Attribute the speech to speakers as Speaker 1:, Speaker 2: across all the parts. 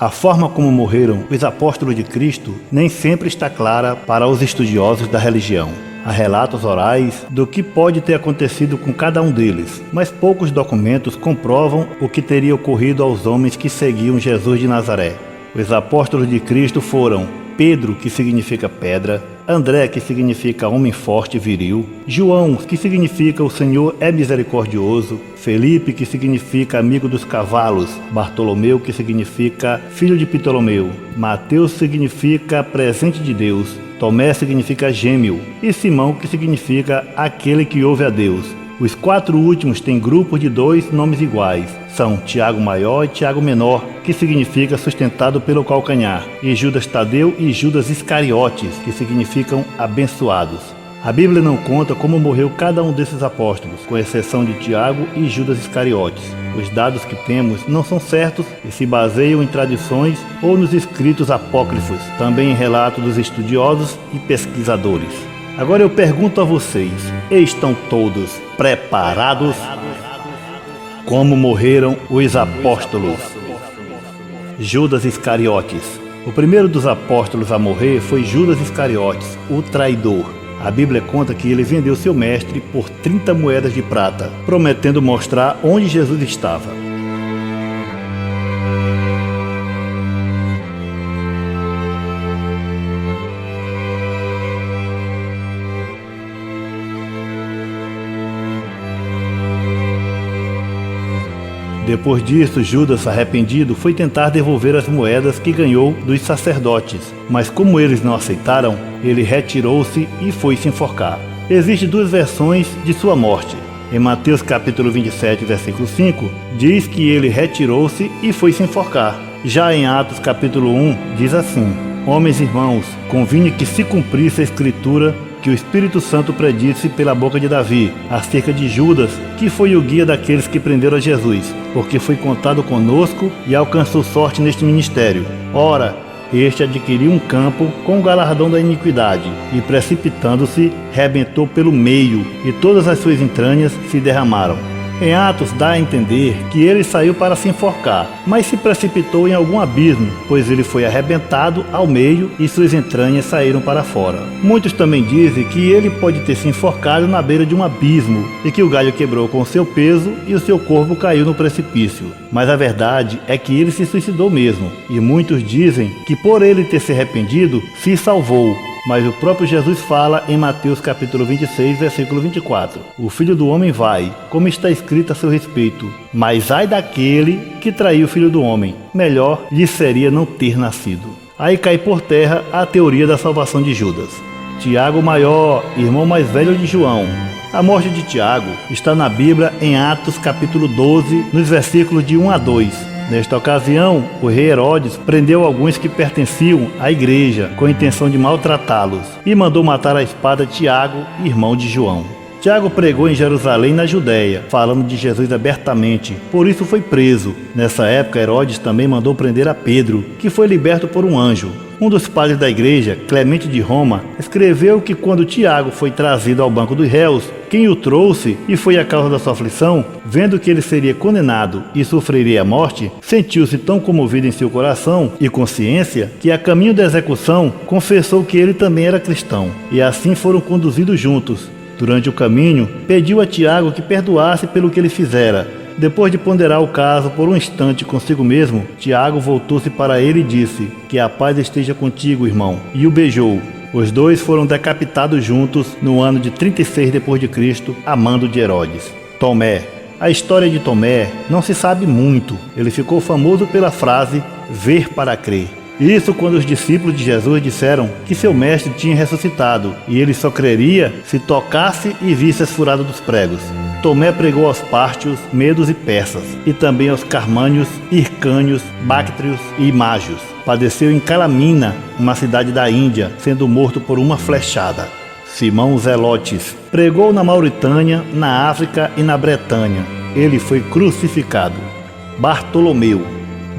Speaker 1: A forma como morreram os apóstolos de Cristo nem sempre está clara para os estudiosos da religião. Há relatos orais do que pode ter acontecido com cada um deles, mas poucos documentos comprovam o que teria ocorrido aos homens que seguiam Jesus de Nazaré. Os apóstolos de Cristo foram Pedro, que significa pedra, André, que significa homem forte e viril, João, que significa o Senhor é misericordioso, Felipe, que significa amigo dos cavalos, Bartolomeu, que significa filho de Ptolomeu, Mateus significa presente de Deus, Tomé significa gêmeo e Simão, que significa aquele que ouve a Deus. Os 4 últimos têm grupos de 2 nomes iguais. São Tiago Maior e Tiago Menor, que significa sustentado pelo calcanhar, e Judas Tadeu e Judas Iscariotes, que significam abençoados. A Bíblia não conta como morreu cada um desses apóstolos, com exceção de Tiago e Judas Iscariotes. Os dados que temos não são certos e se baseiam em tradições ou nos escritos apócrifos, também em relatos dos estudiosos e pesquisadores. Agora eu pergunto a vocês, estão todos preparados? Como morreram os apóstolos? Judas Iscariotes. O primeiro dos apóstolos a morrer foi Judas Iscariotes, o traidor. A Bíblia conta que ele vendeu seu mestre por 30 moedas de prata, prometendo mostrar onde Jesus estava. Depois disso, Judas, arrependido, foi tentar devolver as moedas que ganhou dos sacerdotes, mas como eles não aceitaram, ele retirou-se e foi se enforcar. Existem 2 versões de sua morte. Em Mateus capítulo 27, versículo 5, diz que ele retirou-se e foi se enforcar. Já em Atos capítulo 1, diz assim: Homens e irmãos, convinha que se cumprisse a escritura que o Espírito Santo predisse pela boca de Davi, acerca de Judas, que foi o guia daqueles que prenderam a Jesus, porque foi contado conosco e alcançou sorte neste ministério. Ora, este adquiriu um campo com o galardão da iniquidade, e precipitando-se, rebentou pelo meio, e todas as suas entranhas se derramaram. Em Atos dá a entender que ele saiu para se enforcar, mas se precipitou em algum abismo, pois ele foi arrebentado ao meio e suas entranhas saíram para fora. Muitos também dizem que ele pode ter se enforcado na beira de um abismo e que o galho quebrou com seu peso e o seu corpo caiu no precipício. Mas a verdade é que ele se suicidou mesmo, e muitos dizem que por ele ter se arrependido, se salvou. Mas o próprio Jesus fala em Mateus capítulo 26, versículo 24. O Filho do Homem vai, como está escrito a seu respeito. Mas ai daquele que traiu o Filho do Homem. Melhor lhe seria não ter nascido. Aí cai por terra a teoria da salvação de Judas. Tiago Maior, irmão mais velho de João. A morte de Tiago está na Bíblia em Atos capítulo 12, nos versículos de 1 a 2. Nesta ocasião, o rei Herodes prendeu alguns que pertenciam à igreja com a intenção de maltratá-los e mandou matar à espada Tiago, irmão de João. Tiago pregou em Jerusalém, na Judéia, falando de Jesus abertamente, por isso foi preso. Nessa época, Herodes também mandou prender a Pedro, que foi liberto por um anjo. Um dos padres da igreja, Clemente de Roma, escreveu que quando Tiago foi trazido ao banco dos réus, quem o trouxe e foi a causa da sua aflição, vendo que ele seria condenado e sofreria a morte, sentiu-se tão comovido em seu coração e consciência que, a caminho da execução, confessou que ele também era cristão, e assim foram conduzidos juntos. Durante o caminho, pediu a Tiago que perdoasse pelo que ele fizera. Depois de ponderar o caso por um instante consigo mesmo, Tiago voltou-se para ele e disse: Que a paz esteja contigo, irmão, e o beijou. Os dois foram decapitados juntos no ano de 36 d.C., a mando de Herodes. Tomé. A história de Tomé não se sabe muito. Ele ficou famoso pela frase ver para crer. Isso quando os discípulos de Jesus disseram que seu mestre tinha ressuscitado e ele só creria se tocasse e visse as furadas dos pregos. Tomé pregou aos pártios, medos e persas, e também aos carmânios, hircânios, báctrios e mágios. Padeceu em Calamina, uma cidade da Índia, sendo morto por uma flechada. Simão Zelotes pregou na Mauritânia, na África e na Bretanha. Ele foi crucificado. Bartolomeu.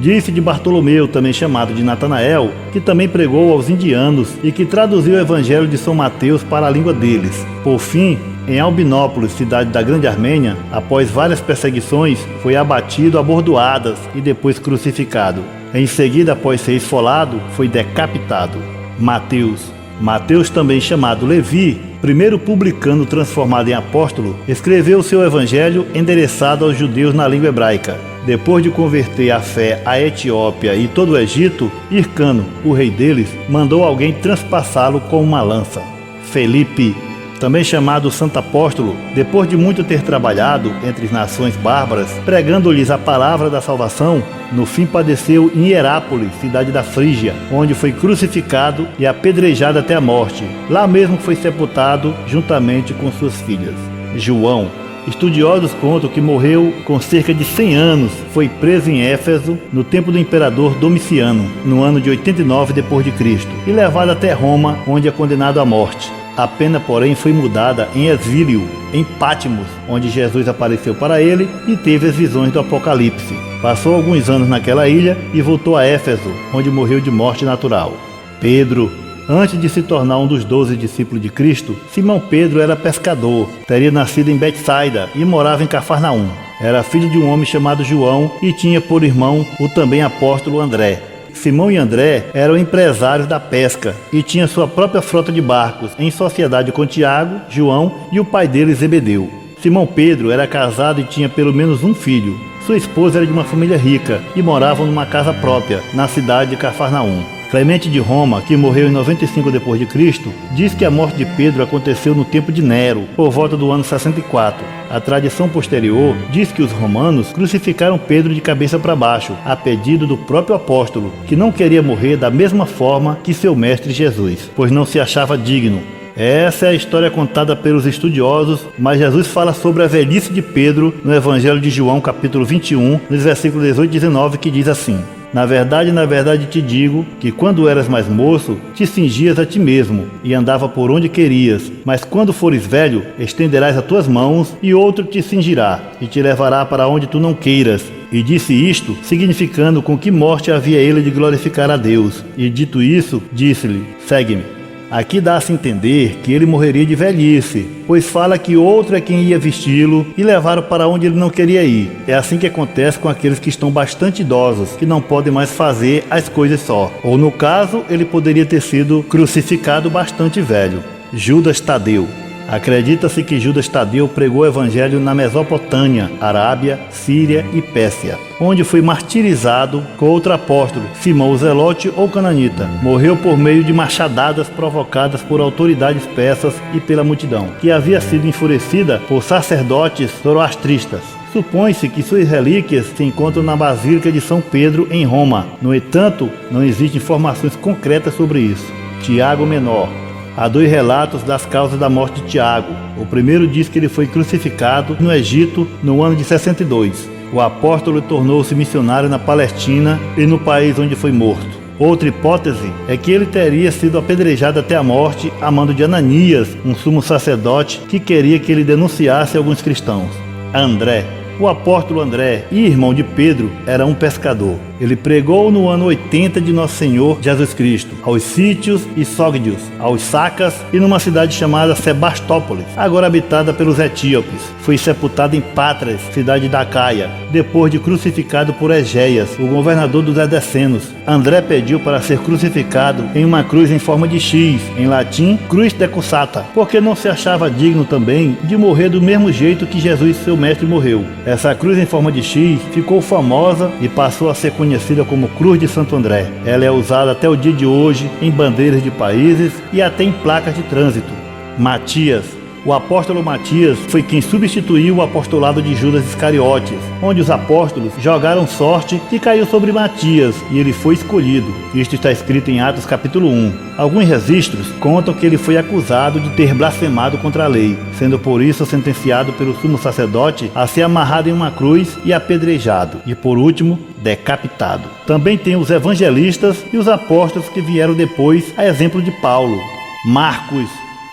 Speaker 1: Disse de Bartolomeu, também chamado de Natanael, que também pregou aos indianos e que traduziu o Evangelho de São Mateus para a língua deles. Por fim, em Albinópolis, cidade da Grande Armênia, após várias perseguições, foi abatido a bordoadas e depois crucificado. Em seguida, após ser esfolado, foi decapitado. Mateus, também chamado Levi, primeiro publicano transformado em apóstolo, escreveu seu evangelho endereçado aos judeus na língua hebraica. Depois de converter à fé a Etiópia e todo o Egito, Hircano, o rei deles, mandou alguém transpassá-lo com uma lança. Felipe, também chamado Santo Apóstolo, depois de muito ter trabalhado entre as nações bárbaras, pregando-lhes a palavra da salvação, no fim padeceu em Hierápolis, cidade da Frígia, onde foi crucificado e apedrejado até a morte. Lá mesmo foi sepultado juntamente com suas filhas. João, estudiosos contam que morreu com cerca de 100 anos, foi preso em Éfeso no tempo do imperador Domiciano, no ano de 89 d.C., e levado até Roma, onde é condenado à morte. A pena, porém, foi mudada em exílio, em Pátimos, onde Jesus apareceu para ele e teve as visões do Apocalipse. Passou alguns anos naquela ilha e voltou a Éfeso, onde morreu de morte natural. Pedro. Antes de se tornar um dos 12 discípulos de Cristo, Simão Pedro era pescador, teria nascido em Betsaida e morava em Cafarnaum. Era filho de um homem chamado João e tinha por irmão o também apóstolo André. Simão e André eram empresários da pesca e tinham sua própria frota de barcos, em sociedade com Tiago, João e o pai dele, Zebedeu. Simão Pedro era casado e tinha pelo menos um filho. Sua esposa era de uma família rica e moravam numa casa própria, na cidade de Cafarnaum. Clemente de Roma, que morreu em 95 d.C., diz que a morte de Pedro aconteceu no tempo de Nero, por volta do ano 64. A tradição posterior diz que os romanos crucificaram Pedro de cabeça para baixo, a pedido do próprio apóstolo, que não queria morrer da mesma forma que seu mestre Jesus, pois não se achava digno. Essa é a história contada pelos estudiosos, mas Jesus fala sobre a velhice de Pedro no Evangelho de João, capítulo 21, nos versículos 18 e 19, que diz assim: na verdade te digo que quando eras mais moço, te cingias a ti mesmo e andava por onde querias. Mas quando fores velho, estenderás as tuas mãos e outro te cingirá e te levará para onde tu não queiras. E disse isto, significando com que morte havia ele de glorificar a Deus. E dito isso, disse-lhe: segue-me. Aqui dá-se a entender que ele morreria de velhice, pois fala que outro é quem ia vesti-lo e levá-lo para onde ele não queria ir. É assim que acontece com aqueles que estão bastante idosos, que não podem mais fazer as coisas só. Ou no caso, ele poderia ter sido crucificado bastante velho. Judas Tadeu. Acredita-se que Judas Tadeu pregou o evangelho na Mesopotâmia, Arábia, Síria e Pérsia, onde foi martirizado com outro apóstolo, Simão o Zelote ou Cananita. Morreu por meio de machadadas provocadas por autoridades persas e pela multidão, que havia sido enfurecida por sacerdotes zoroastristas. Supõe-se que suas relíquias se encontram na Basílica de São Pedro, em Roma. No entanto, não existem informações concretas sobre isso. Tiago Menor. Há 2 relatos das causas da morte de Tiago. O primeiro diz que ele foi crucificado no Egito no ano de 62. O apóstolo tornou-se missionário na Palestina e no país onde foi morto. Outra hipótese é que ele teria sido apedrejado até a morte a mando de Ananias, um sumo sacerdote que queria que ele denunciasse alguns cristãos. André. O apóstolo André, irmão de Pedro, era um pescador. Ele pregou no ano 80 de Nosso Senhor Jesus Cristo, aos sítios e sógdios, aos sacas e numa cidade chamada Sebastópolis, agora habitada pelos etíopes. Foi sepultado em Patras, cidade da Acaia, depois de crucificado por Egéias, o governador dos Edessenos. André pediu para ser crucificado em uma cruz em forma de X, em latim, cruz decussata, porque não se achava digno também de morrer do mesmo jeito que Jesus, seu mestre, morreu. Essa cruz em forma de X ficou famosa e passou a ser conhecida como Cruz de Santo André. Ela é usada até o dia de hoje em bandeiras de países e até em placas de trânsito. Matias. O apóstolo Matias foi quem substituiu o apostolado de Judas Iscariotes, onde os apóstolos jogaram sorte e caiu sobre Matias, e ele foi escolhido. Isto está escrito em Atos capítulo 1. Alguns registros contam que ele foi acusado de ter blasfemado contra a lei, sendo por isso sentenciado pelo sumo sacerdote a ser amarrado em uma cruz e apedrejado, e por último, decapitado. Também tem os evangelistas e os apóstolos que vieram depois, a exemplo de Paulo. Marcos.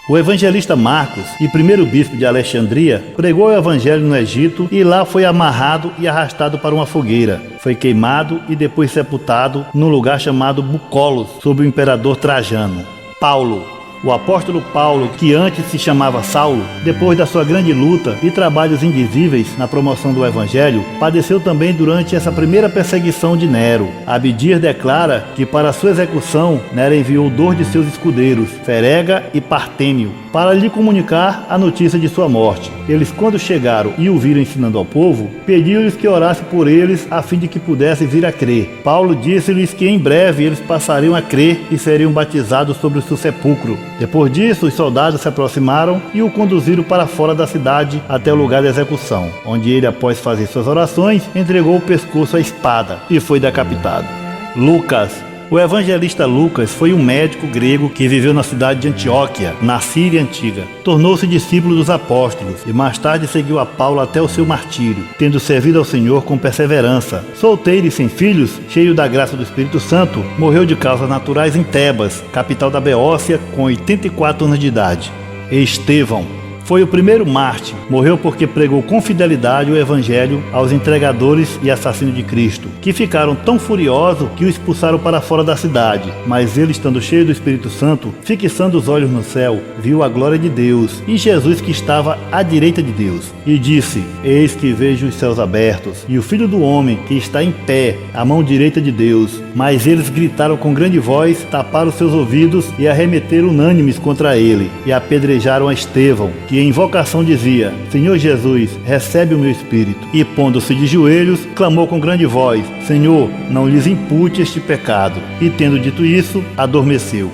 Speaker 1: O evangelista Marcos, e primeiro bispo de Alexandria, pregou o evangelho no Egito e lá foi amarrado e arrastado para uma fogueira. Foi queimado e depois sepultado num lugar chamado Bucolos, sob o imperador Trajano. Paulo. O apóstolo Paulo, que antes se chamava Saulo, depois da sua grande luta e trabalhos indizíveis na promoção do evangelho, padeceu também durante essa primeira perseguição de Nero. Abdias declara que para sua execução Nero enviou 2 de seus escudeiros, Ferega e Partênio, para lhe comunicar a notícia de sua morte. Eles, quando chegaram e o viram ensinando ao povo, pediu-lhes que orasse por eles a fim de que pudessem vir a crer. Paulo disse-lhes que em breve eles passariam a crer e seriam batizados sobre o seu sepulcro. Depois disso, os soldados se aproximaram e o conduziram para fora da cidade até o lugar da execução, onde ele, após fazer suas orações, entregou o pescoço à espada e foi decapitado. Lucas. O evangelista Lucas foi um médico grego que viveu na cidade de Antioquia, na Síria antiga. Tornou-se discípulo dos apóstolos e mais tarde seguiu a Paulo até o seu martírio, tendo servido ao Senhor com perseverança. Solteiro e sem filhos, cheio da graça do Espírito Santo, morreu de causas naturais em Tebas, capital da Beócia, com 84 anos de idade. Estevão foi o primeiro mártir. Morreu porque pregou com fidelidade o evangelho aos entregadores e assassinos de Cristo, que ficaram tão furiosos que o expulsaram para fora da cidade. Mas ele, estando cheio do Espírito Santo, fixando os olhos no céu, viu a glória de Deus e Jesus que estava à direita de Deus. E disse: Eis que vejo os céus abertos e o Filho do Homem que está em pé à mão direita de Deus. Mas eles gritaram com grande voz, taparam seus ouvidos e arremeteram unânimes contra ele e apedrejaram a Estevão, que em invocação dizia: Senhor Jesus, recebe o meu espírito. E pondo-se de joelhos, clamou com grande voz: Senhor, não lhes impute este pecado. E tendo dito isso, adormeceu.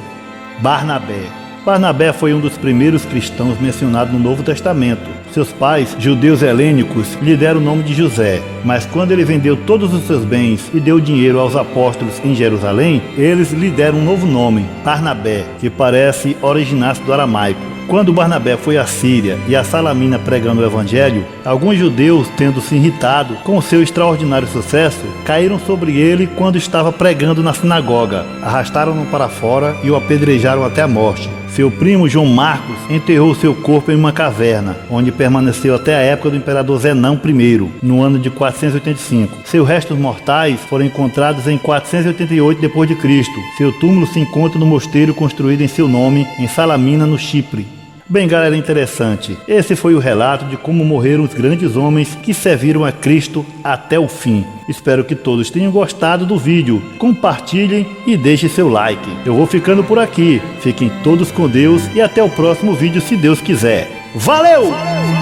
Speaker 1: Barnabé foi um dos primeiros cristãos mencionados no Novo Testamento. Seus pais, judeus helênicos, lhe deram o nome de José, mas quando ele vendeu todos os seus bens e deu dinheiro aos apóstolos em Jerusalém, eles lhe deram um novo nome, Barnabé, que parece originar-se do aramaico. Quando Barnabé foi à Síria e a Salamina pregando o evangelho, alguns judeus, tendo se irritado com o seu extraordinário sucesso, caíram sobre ele quando estava pregando na sinagoga, arrastaram-no para fora e o apedrejaram até a morte. Seu primo João Marcos enterrou seu corpo em uma caverna, onde permaneceu até a época do imperador Zenão I, no ano de 485. Seus restos mortais foram encontrados em 488 d.C. Seu túmulo se encontra no mosteiro construído em seu nome, em Salamina, no Chipre. Bem, galera, interessante. Esse foi o relato de como morreram os grandes homens que serviram a Cristo até o fim. Espero que todos tenham gostado do vídeo. Compartilhem e deixem seu like. Eu vou ficando por aqui. Fiquem todos com Deus e até o próximo vídeo, se Deus quiser. Valeu!